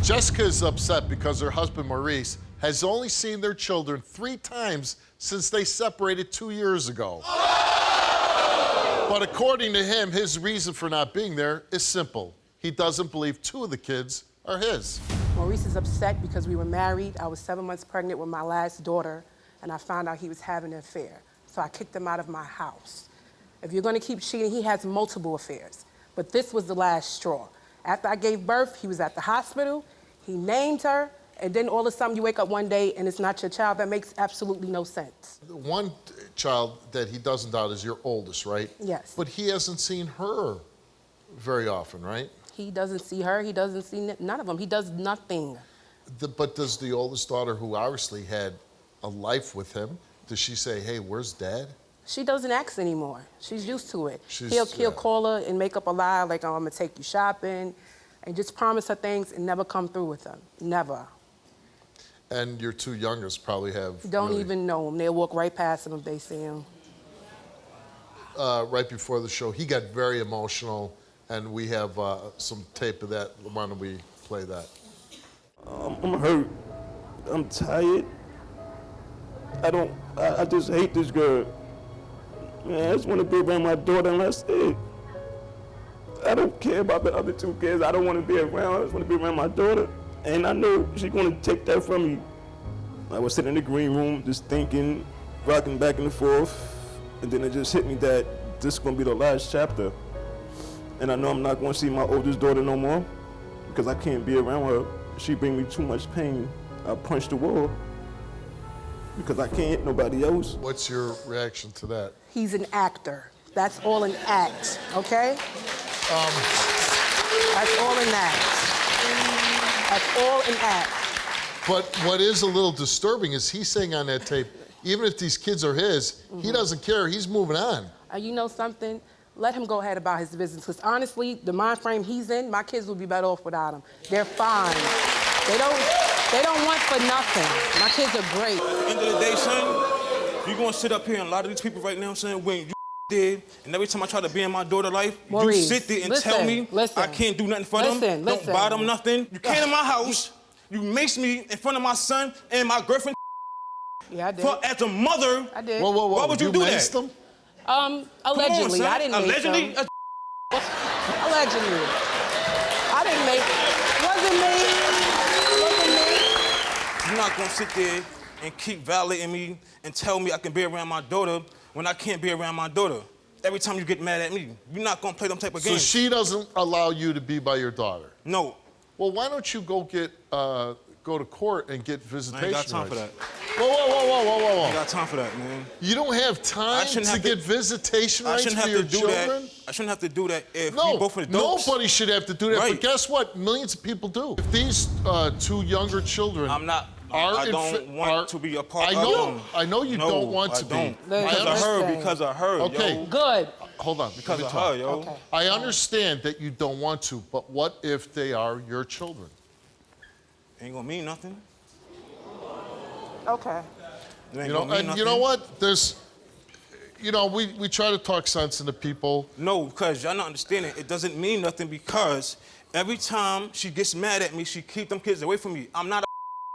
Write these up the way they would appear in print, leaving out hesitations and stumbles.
Jessica is upset because her husband, Maurice, has only seen their children 3 times since they separated 2 years ago. But according to him, his reason for not being there is simple. He doesn't believe 2 of the kids are his. Maurice is upset because we were married. I was 7 months pregnant with my last daughter, and I found out he was having an affair. So I kicked him out of my house. If you're gonna keep cheating, he has multiple affairs. But this was the last straw. After I gave birth, he was at the hospital, he named her, and then all of a sudden you wake up one day and it's not your child. That makes absolutely no sense. The one child that he doesn't doubt is your oldest, right? Yes. But he hasn't seen her very often, right? He doesn't see her, he doesn't see none of them. He does nothing. But does the oldest daughter, who obviously had a life with him, does she say, hey, where's Dad? She doesn't ask anymore. She's used to it. She's- He'll call her and make up a lie like, oh, I'm gonna take you shopping, and just promise her things and never come through with them. Never. And your 2 youngest probably have Don't really- even know him. They'll walk right past him if they see him. Right before the show, he got very emotional, and we have some tape of that. Why don't we play that? I'm hurt. I'm tired. I just hate this girl. Man, I just want to be around my daughter and that's it. I don't care about the other 2 kids. I don't want to be around. I just want to be around my daughter. And I know she's going to take that from me. I was sitting in the green room just thinking, rocking back and forth. And then it just hit me that this is going to be the last chapter. And I know I'm not going to see my oldest daughter no more because I can't be around her. She brings me too much pain. I punched the wall because I can't hit nobody else. What's your reaction to that? He's an actor. That's all an act, okay? That's all an act. That's all an act. But what is a little disturbing is he's saying on that tape, even if these kids are his, he doesn't care, he's moving on. You know something? Let him go ahead about his business, because honestly, the mind frame he's in, my kids would be better off without him. They're fine. They don't want for nothing. My kids are great. At the end of the day, son, you're gonna sit up here and a lot of these people right now saying, when you did, and every time I try to be in my daughter's life, Maurice, you sit there and tell me I can't do nothing for them, don't buy them nothing. You came to my house, you maced me in front of my son and my girlfriend. Yeah, I did. As a mother, I did. Whoa, why would you do that? Them? Allegedly. Come on, I didn't make allegedly? them. Allegedly. I didn't make Wasn't me. You're not gonna sit there and keep violating me and tell me I can be around my daughter when I can't be around my daughter. Every time you get mad at me, you're not gonna play them type of games. So she doesn't allow you to be by your daughter? No. Well, why don't you go to court and get visitation I ain't got time rights? for that. Whoa. I ain't got time for that, man. You don't have time to get visitation rights for your children? I shouldn't have to do that if we No, both adults. nobody should have to do that, Right. but guess what? Millions of people do. If these 2 younger children I don't want to be a part of them. I know you don't want to be. Because of her, Okay. yo. Good. Hold on. Because let me of talk. her, yo. Okay. I understand that you don't want to, but what if they are your children? Ain't gonna mean nothing. Okay. It ain't You know, gonna mean and nothing. you know what? There's, we try to talk sense into people. No, because y'all not understanding. It doesn't mean nothing because every time she gets mad at me, she keep them kids away from me. I'm not a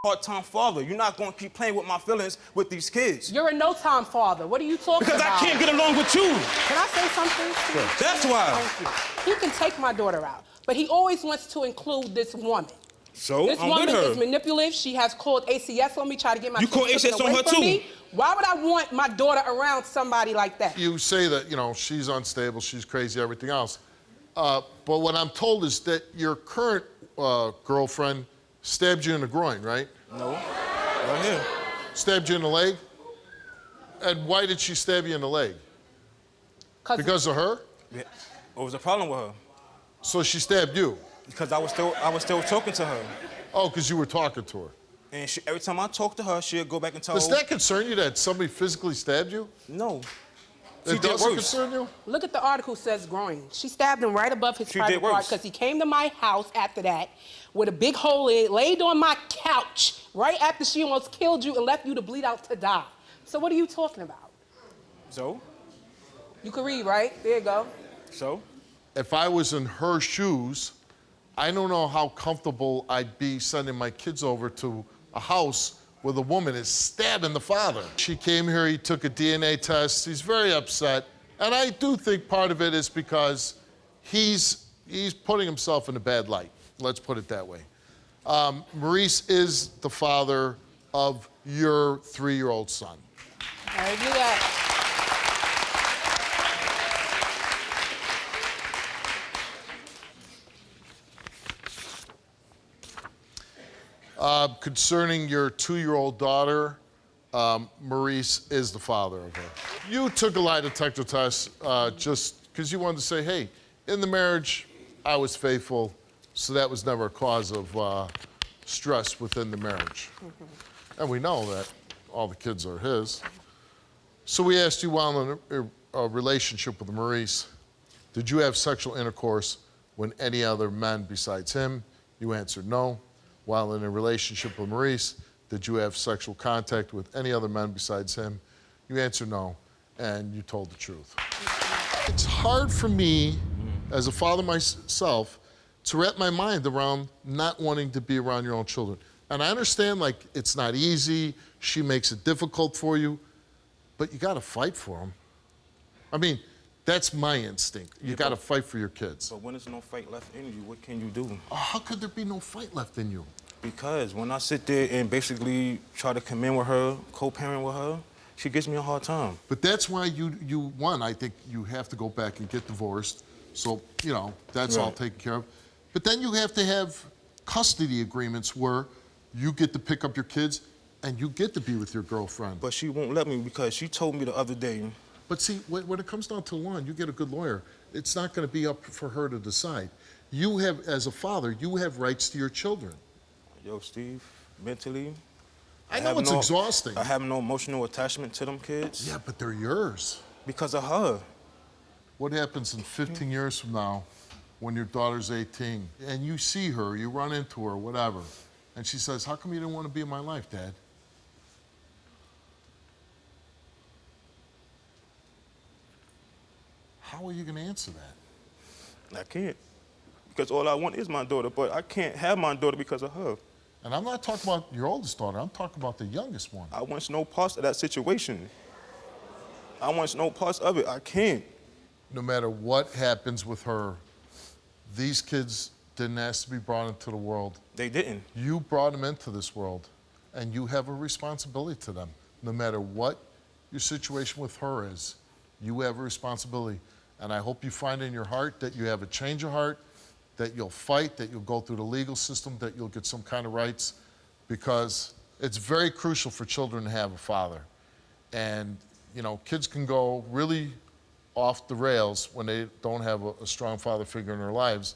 part-time father. You're not gonna keep playing with my feelings with these kids. You're a no-time father. What are you talking Because about? I can't get along with you. Can I say something? Sure. That's why. Thank you. He can take my daughter out, but he always wants to include this woman. So This I'm woman with her. is manipulative. She has called ACS on me, try to get my You call kids ACS taken on away her from too? me. Why would I want my daughter around somebody like that? You say that, she's unstable, she's crazy, everything else. But what I'm told is that your current girlfriend stabbed you in the groin, right? No, right here. Stabbed you in the leg? And why did she stab you in the leg? Because of her? Yeah. What was the problem with her? So she stabbed you? Because I was still talking to her. Oh, because you were talking to her. And every time I talk to her, she'll go back and tell Does that concern you that somebody physically stabbed you? No. It doesn't concern you? Look at the article says groin. She stabbed him right above his private part because he came to my house after that with a big hole in it, laid on my couch right after she almost killed you and left you to bleed out to die. So what are you talking about? So? You can read, right? There you go. So? If I was in her shoes, I don't know how comfortable I'd be sending my kids over to a house where the woman is stabbing the father. She came here, he took a DNA test, he's very upset. And I do think part of it is because he's putting himself in a bad light. Let's put it that way. Maurice is the father of your 3-year-old son. I knew that. Concerning your 2-year-old daughter, Maurice is the father of her. You took a lie detector test just because you wanted to say, hey, in the marriage, I was faithful, so that was never a cause of stress within the marriage. And we know that all the kids are his. So we asked you, while in a relationship with Maurice, did you have sexual intercourse with any other men besides him? You answered no. While in a relationship with Maurice, did you have sexual contact with any other men besides him? You answered no, and you told the truth. It's hard for me, as a father myself, to wrap my mind around not wanting to be around your own children. And I understand, like, it's not easy, she makes it difficult for you, but you gotta fight for them. I mean, that's my instinct. You gotta fight for your kids. But when there's no fight left in you, what can you do? How could there be no fight left in you? Because when I sit there and basically try to come in with her, co-parent with her, she gives me a hard time. But that's why you won. I think you have to go back and get divorced. So, you know, that's all taken care of. But then you have to have custody agreements where you get to pick up your kids and you get to be with your girlfriend. But she won't let me because she told me the other day. But see, when it comes down to the law and you get a good lawyer, it's not going to be up for her to decide. You have, as a father, you have rights to your children. Yo, Steve, mentally, I know it's exhausting. I have no emotional attachment to them kids. Yeah, but they're yours. Because of her. What happens in 15 years from now when your daughter's 18 and you see her, you run into her, whatever, and she says, how come you didn't want to be in my life, Dad? How are you going to answer that? I can't. Because all I want is my daughter, but I can't have my daughter because of her. And I'm not talking about your oldest daughter, I'm talking about the youngest one. I want no parts of that situation. I want no parts of it. I can't. No matter what happens with her, these kids didn't ask to be brought into the world. They didn't. You brought them into this world, and you have a responsibility to them. No matter what your situation with her is, you have a responsibility. And I hope you find in your heart that you have a change of heart, that you'll fight, that you'll go through the legal system, that you'll get some kind of rights, because it's very crucial for children to have a father. And, you know, kids can go really off the rails when they don't have a strong father figure in their lives.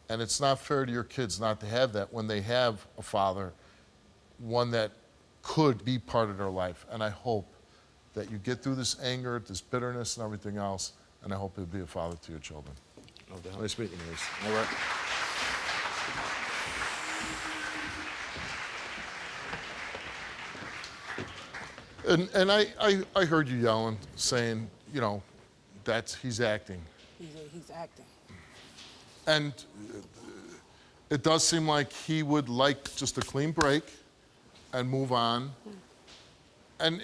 And it's not fair to your kids not to have that when they have a father, one that could be part of their life. And I hope that you get through this anger, this bitterness, and everything else, and I hope you'll be a father to your children. No doubt. Nice meeting you, Maurice. All right. And I heard you yelling, saying, you know, he's acting. He's acting. And it does seem like he would like just a clean break and move on. And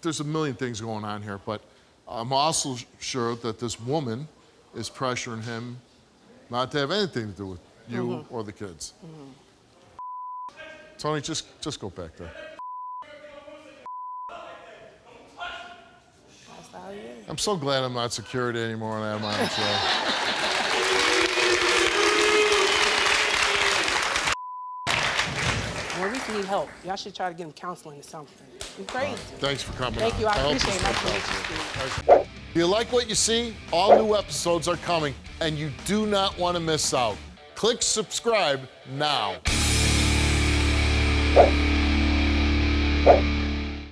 there's a million things going on here, but I'm also sure that this woman is pressuring him not to have anything to do with you or the kids. Tony, just go back there. That's how he is. I'm so glad I'm not security anymore and I have my own show. Maurice need help. Y'all should try to get him counseling or something. He's crazy. Thanks for coming. Thank you. I hope appreciate it. this Nice to works meet out. you, Steve. If you like what you see, all new episodes are coming, and you do not want to miss out. Click subscribe now.